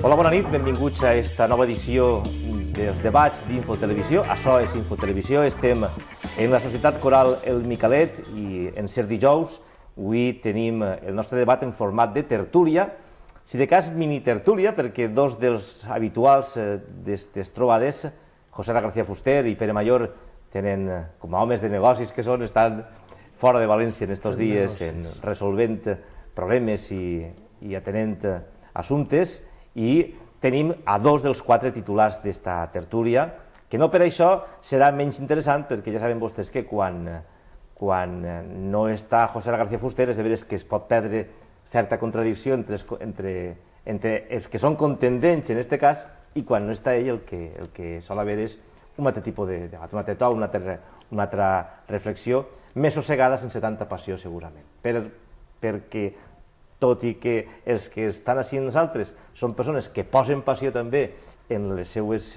Hola, bona nit, benvinguts a esta nova edició dels debats d'Infotelevisió. Això és Infotelevisió, estem en la Societat Coral El Micalet i en cert dijous avui tenim el nostre debat en format de tertúlia, si de cas mini tertúlia, perquè dos dels habituals d'aquestes trobades, José García Fuster i Pere Mayor, tenen, com a homes de negocis que són, estan fora de València en estos dies, resolvent problemes i atenent assumptes, i tenim a dos dels quatre titulars d'esta tertúlia, que no per això serà menys interessant, perquè ja saben vostès que quan no està José García Fuster és de veres que es pot perdre certa contradicció entre els que són contendents en aquest cas i quan no està ell el que sol haver és un altre tipus de debat, un altre to, una altra reflexió més sossegada, sense tanta passió segurament, perquè tot i que els que estan així amb nosaltres són persones que posen passió també en les seues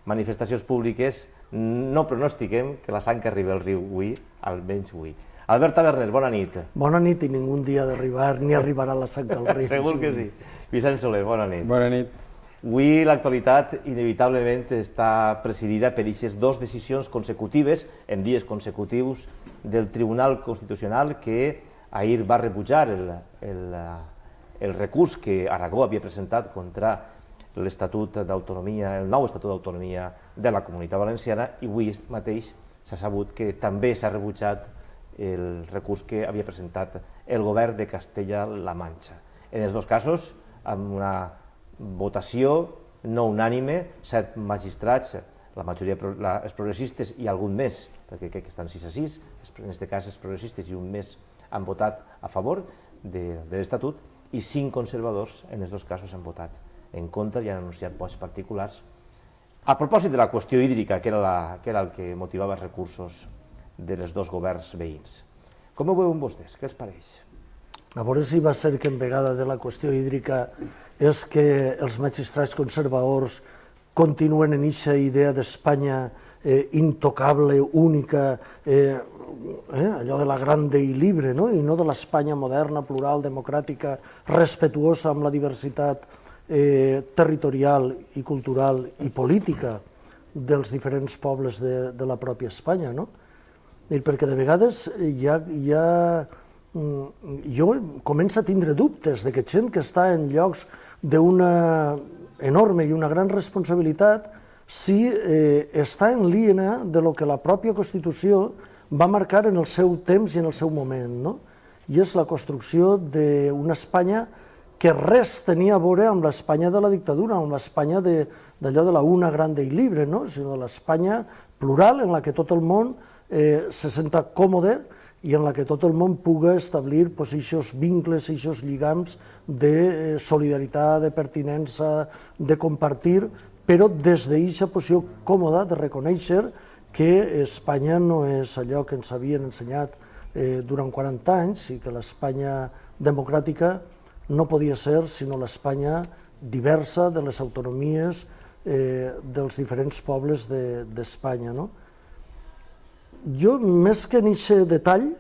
manifestacions públiques, no pronostiquem que la sang que arriba al riu avui, almenys avui. Albert Taverner, bona nit. Bona nit i ningú dia d'arribar ni arribarà la sang al riu. Segur que sí. Vicent Soler, bona nit. Bona nit. Avui l'actualitat inevitablement està presidida per aquestes dues decisions consecutives, en dies consecutius, del Tribunal Constitucional que ahir va rebutjar el recurs que Aragó havia presentat contra l'Estatut d'Autonomia, el nou Estatut d'Autonomia de la Comunitat Valenciana, i avui mateix s'ha sabut que també s'ha rebutjat el recurs que havia presentat el govern de Castella-La Manxa. En els dos casos, amb una votació no unànime, 7 magistrats, la majoria els progressistes i algun més, perquè crec que estan 6 a 6, en aquest cas els progressistes i un més han votat a favor de l'Estatut i 5 conservadors en els dos casos han votat en contra i han anunciat vots particulars. A propòsit de la qüestió hídrica, que era el que motivava els recursos dels dos governs veïns. Com ho veuen vostès? Què els pareix? A veure si va ser que en vegada de la qüestió hídrica és que els magistrats conservadors continuen en aquesta idea d'Espanya intocable, única, allò de la grande i libre, i no de l'Espanya moderna, plural, democràtica, respetuosa amb la diversitat territorial i cultural i política dels diferents pobles de la pròpia Espanya, no? Perquè de vegades jo començo a tindre dubtes de que gent que està en llocs d'una enorme i una gran responsabilitat si està en línia de lo que la pròpia Constitució va marcar en el seu temps i en el seu moment, no? I és la construcció d'una Espanya que res tenia a veure amb l'Espanya de la dictadura, amb l'Espanya d'allò de la una grande i libre, sinó l'Espanya plural en la que tot el món se senta còmode i en la que tot el món puga establir aquests vincles, aquests lligams de solidaritat, de pertinença, de compartir, però des d'aquesta posició còmoda de reconèixer que Espanya no és allò que ens havien ensenyat durant 40 anys i que l'Espanya democràtica no podia ser sinó l'Espanya diversa de les autonomies dels diferents pobles d'Espanya. Jo, més que en aquest detall,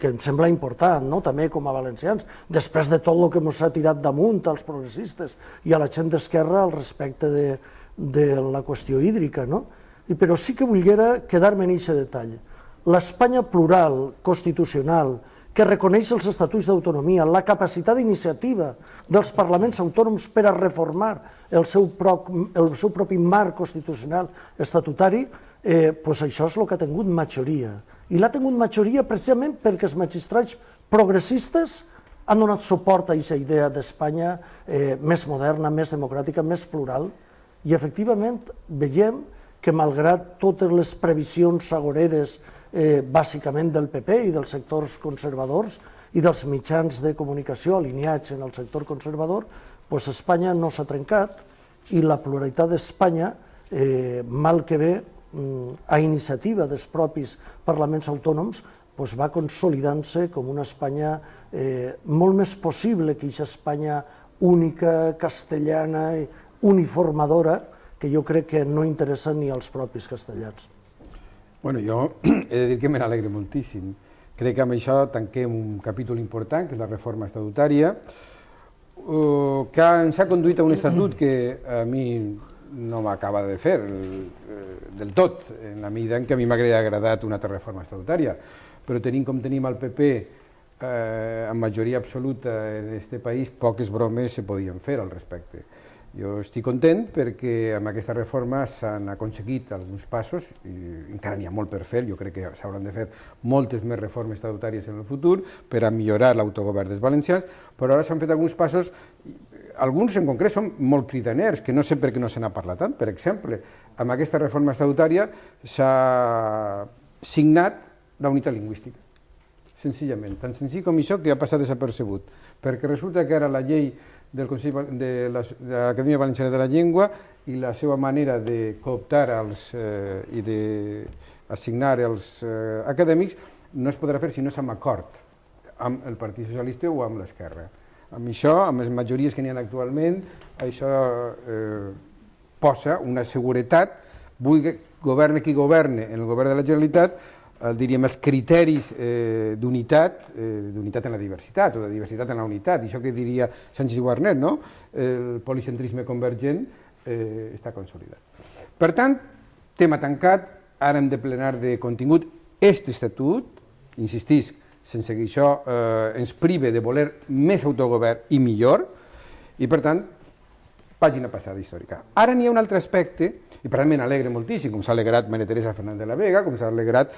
que em sembla important, també com a valencians, després de tot el que ens ha tirat damunt als progressistes i a la gent d'esquerra al respecte de la qüestió hídrica, però sí que volguera quedar-me en aquest detall. L'Espanya plural, constitucional, que reconeix els estatuts d'autonomia, la capacitat d'iniciativa dels parlaments autònoms per a reformar el seu propi marc constitucional estatutari, doncs això és el que ha tingut majoria. I l'ha tingut majoria precisament perquè els magistrats progressistes han donat suport a aquesta idea d'Espanya més moderna, més democràtica, més plural, i efectivament veiem que malgrat totes les previsions agoreres bàsicament del PP i dels sectors conservadors i dels mitjans de comunicació alineats en el sector conservador, doncs Espanya no s'ha trencat i la pluralitat d'Espanya, mal que bé, a iniciativa dels propis parlaments autònoms, va consolidant-se com una Espanya molt més possible que aquesta Espanya única, castellana, uniformadora, que jo crec que no interessa ni als propis castellans. Bueno, jo he de dir que me n'alegre moltíssim. Crec que amb això tanquem un capítol important, que és la reforma estatutària, que ens ha conduït a un estatut que a mi no m'acaba de fer del tot, en la mesura en què a mi m'hauria agradat una altra reforma estatutària, però tenint com tenim el PP amb majoria absoluta en aquest país, poques bromes se podien fer al respecte. Jo estic content perquè amb aquesta reforma s'han aconseguit alguns passos, i encara n'hi ha molt per fer, jo crec que s'hauran de fer moltes més reformes estatutàries en el futur per a millorar l'autogovern dels valencians, però ara s'han fet alguns passos, alguns en concret són molt cridaners, que no sé per què no se n'ha parlat tant. Per exemple, amb aquesta reforma estatutària s'ha signat la unitat lingüística, senzillament, tan senzill com això que ha passat desapercebut, perquè resulta que ara la llei del Consell de l'Acadèmia Valenciana de la Llengua i la seva manera de cooptar i d'assignar els acadèmics no es podrà fer si no és amb acord amb el Partit Socialista o amb l'Esquerra. Amb això, amb les majories que n'hi ha actualment, això posa una seguretat, governe qui governe en el govern de la Generalitat, diríem, els criteris d'unitat en la diversitat, o de diversitat en la unitat, això que diria Sánchez i Guarner, no? El policentrisme convergent està consolidat. Per tant, tema tancat, ara hem de plenar de contingut aquest estatut, insistisc, sense que això ens prive de voler més autogovern i millor, i per tant, pàgina passada històrica. Ara n'hi ha un altre aspecte, i per tant me n'alegre moltíssim, com s'ha alegrat Maria Teresa Fernández de la Vega, com s'ha alegrat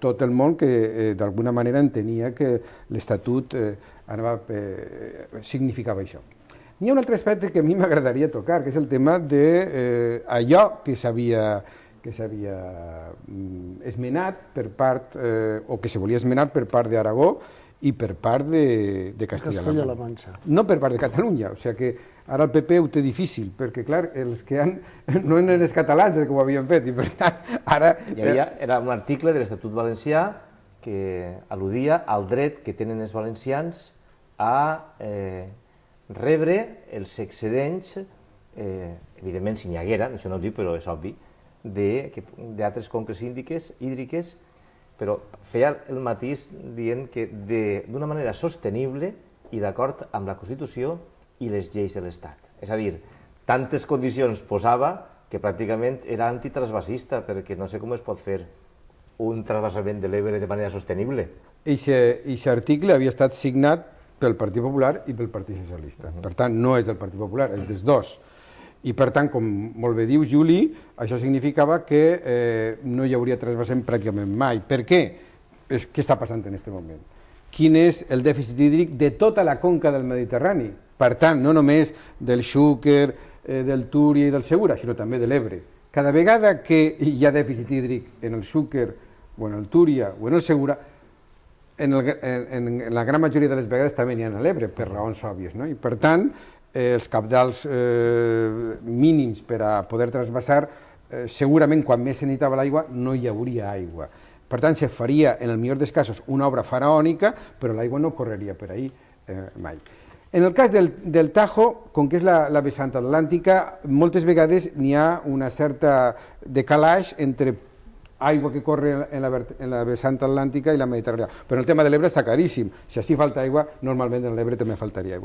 tot el món que d'alguna manera entenia que l'Estatut significava això. N'hi ha un altre aspecte que a mi m'agradaria tocar, que és el tema d'allò que s'havia esmenat per part, o que se volia esmenar per part d'Aragó i per part de Castella-La Manxa. No per part de Catalunya, o sigui que ara el PP ho té difícil, perquè clar, els que no eren els catalans els que ho havien fet, i per tant ara... Era un article de l'Estatut Valencià que al·ludia al dret que tenen els valencians a rebre els excedents, evidentment si n'hi hagueren, això no ho dic però és obvi, d'altres conques hídriques, però feia el matís dient que d'una manera sostenible i d'acord amb la Constitució i les lleis de l'Estat. És a dir, tantes condicions posava que pràcticament era antitransvasista, perquè no sé com es pot fer un transvasament de l'Ebre de manera sostenible. Aquest article havia estat signat pel Partit Popular i pel Partit Socialista. Per tant, no és del Partit Popular, és dels dos. I per tant, com molt bé diu Juli, això significava que no hi hauria transvasament pràcticament mai. Per què? Què està passant en aquest moment? Quin és el dèficit hídric de tota la conca del Mediterrani? Per tant, no només del Xúquer, del Túria i del Segura, sinó també de l'Ebre. Cada vegada que hi ha dèficit hídric en el Xúquer, o en el Túria, o en el Segura, en la gran majoria de les vegades també n'hi ha a l'Ebre, per raons òbvies. I per tant, els cabdals mínims per a poder transvasar, segurament quan més se necessitava l'aigua no hi hauria aigua. Per tant, se faria, en el millor dels casos, una obra faraònica, però l'aigua no correria per ahí mai. En el cas del Tajo, com que és la vessant atlàntica, moltes vegades n'hi ha una certa decalaix entre aigua que corre en la vessant atlàntica i la mediterrània. Però el tema de l'Ebre està claríssim. Si així falta aigua, normalment en l'Ebre també faltaria aigua.